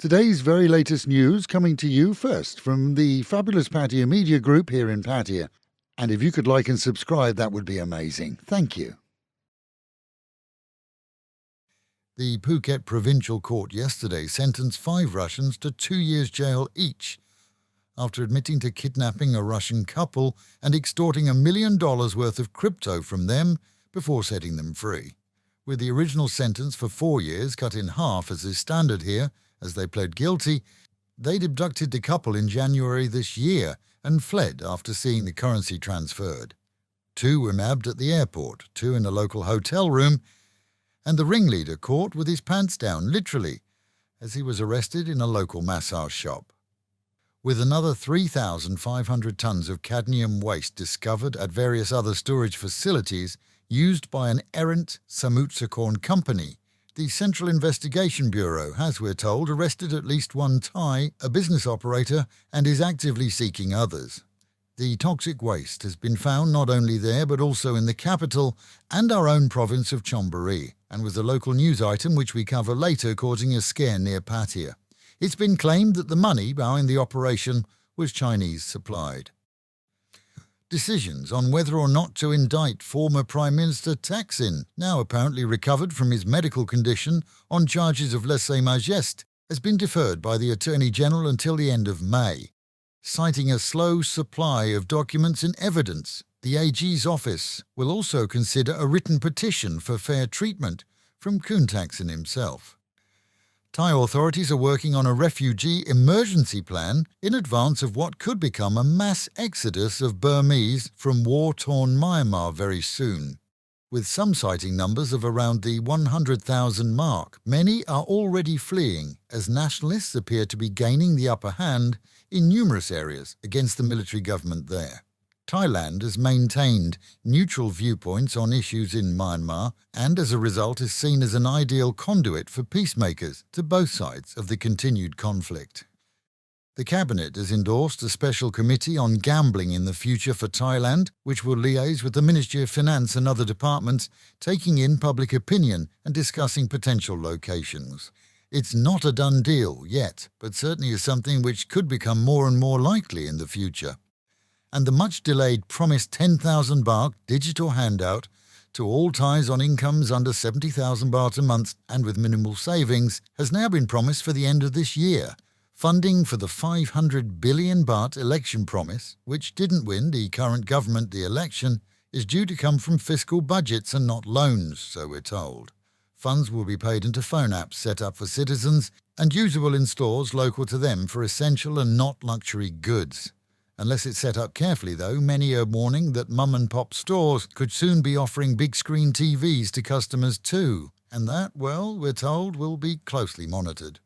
Today's very latest news coming to you first from the fabulous Pattaya Media Group here in Pattaya. And if you could like and subscribe, that would be amazing. Thank you. The Phuket Provincial Court yesterday sentenced 5 Russians to 2 years jail each after admitting to kidnapping a Russian couple and extorting $1 million worth of crypto from them before setting them free. With the original sentence for 4 years cut in half as is standard here, as they pled guilty, they'd abducted the couple in January this year and fled after seeing the currency transferred. 2 were nabbed at the airport, 2 in a local hotel room, and the ringleader caught with his pants down, literally, as he was arrested in a local massage shop. With another 3,500 tons of cadmium waste discovered at various other storage facilities used by an errant Samutsakorn company, the Central Investigation Bureau has, we're told, arrested at least one Thai, a business operator, and is actively seeking others. The toxic waste has been found not only there but also in the capital and our own province of Chonburi, and was a local news item which we cover later causing a scare near Pattaya. It's been claimed that the money behind the operation was Chinese supplied. Decisions on whether or not to indict former Prime Minister Thaksin, now apparently recovered from his medical condition on charges of lese majeste, has been deferred by the Attorney General until the end of May. Citing a slow supply of documents and evidence, the AG's office will also consider a written petition for fair treatment from Thaksin himself. Thai authorities are working on a refugee emergency plan in advance of what could become a mass exodus of Burmese from war-torn Myanmar very soon. With some citing numbers of around the 100,000 mark, many are already fleeing as nationalists appear to be gaining the upper hand in numerous areas against the military government there. Thailand has maintained neutral viewpoints on issues in Myanmar and as a result is seen as an ideal conduit for peacemakers to both sides of the continued conflict. The Cabinet has endorsed a special committee on gambling in the future for Thailand, which will liaise with the Ministry of Finance and other departments, taking in public opinion and discussing potential locations. It's not a done deal yet, but certainly is something which could become more and more likely in the future. And the much-delayed promised 10,000 baht digital handout to all Thais on incomes under 70,000 baht a month and with minimal savings has now been promised for the end of this year. Funding for the 500 billion baht election promise, which didn't win the current government the election, is due to come from fiscal budgets and not loans, so we're told. Funds will be paid into phone apps set up for citizens and usable in stores local to them for essential and not luxury goods. Unless it's set up carefully, though, many are warning that mum-and-pop stores could soon be offering big-screen TVs to customers too, and that, well, we're told, will be closely monitored.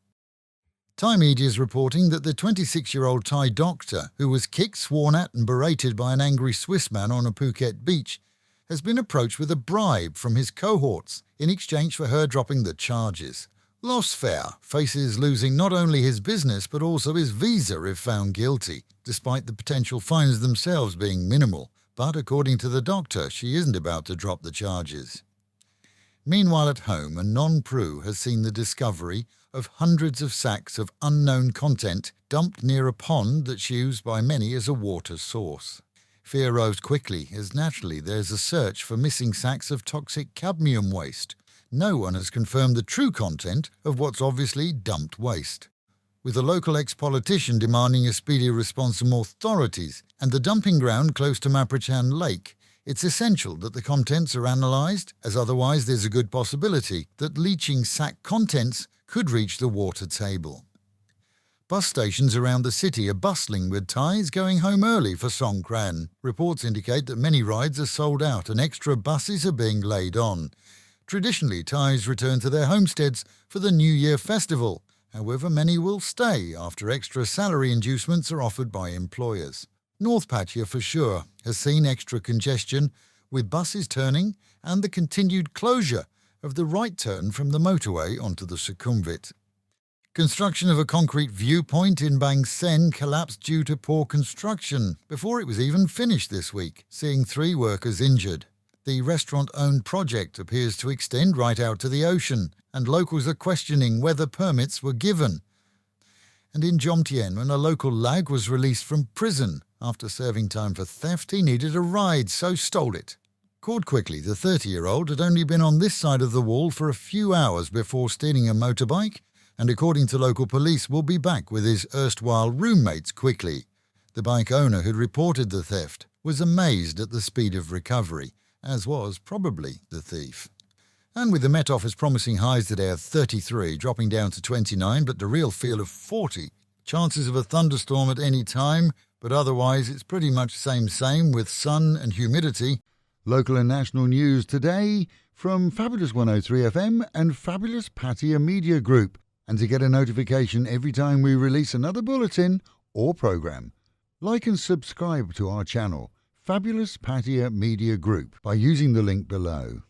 Thai media is reporting that the 26-year-old Thai doctor, who was kicked, sworn at and berated by an angry Swiss man on a Phuket beach, has been approached with a bribe from his cohorts in exchange for her dropping the charges. Losfair faces losing not only his business but also his visa if found guilty, despite the potential fines themselves being minimal. But according to the doctor, she isn't about to drop the charges. Meanwhile at home, a non-Pru has seen the discovery of hundreds of sacks of unknown content dumped near a pond that's used by many as a water source. Fear rose quickly as naturally there's a search for missing sacks of toxic cadmium waste. No one has confirmed the true content of what's obviously dumped waste. With a local ex-politician demanding a speedy response from authorities and the dumping ground close to Maprachan Lake, it's essential that the contents are analysed, as otherwise there's a good possibility that leaching sack contents could reach the water table. Bus stations around the city are bustling with Thais going home early for Songkran. Reports indicate that many rides are sold out and extra buses are being laid on. Traditionally, Thais return to their homesteads for the New Year festival. However, many will stay after extra salary inducements are offered by employers. North Pattaya, for sure, has seen extra congestion, with buses turning and the continued closure of the right turn from the motorway onto the Sukhumvit. Construction of a concrete viewpoint in Bang Sen collapsed due to poor construction before it was even finished this week, seeing 3 workers injured. The restaurant-owned project appears to extend right out to the ocean, and locals are questioning whether permits were given. And in Jomtien, when a local lag was released from prison after serving time for theft, he needed a ride, so stole it. Caught quickly, the 30-year-old had only been on this side of the wall for a few hours before stealing a motorbike, and according to local police, will be back with his erstwhile roommates quickly. The bike owner who'd reported the theft was amazed at the speed of recovery, as was probably the thief. And with the Met Office promising highs today of 33, dropping down to 29, but the real feel of 40. Chances of a thunderstorm at any time, but otherwise it's pretty much same with sun and humidity. Local and national news today from Fabulous 103 FM and Fabulous Pattaya Media Group. And to get a notification every time we release another bulletin or program, like and subscribe to our channel, Fabulous Pattaya Media Group, by using the link below.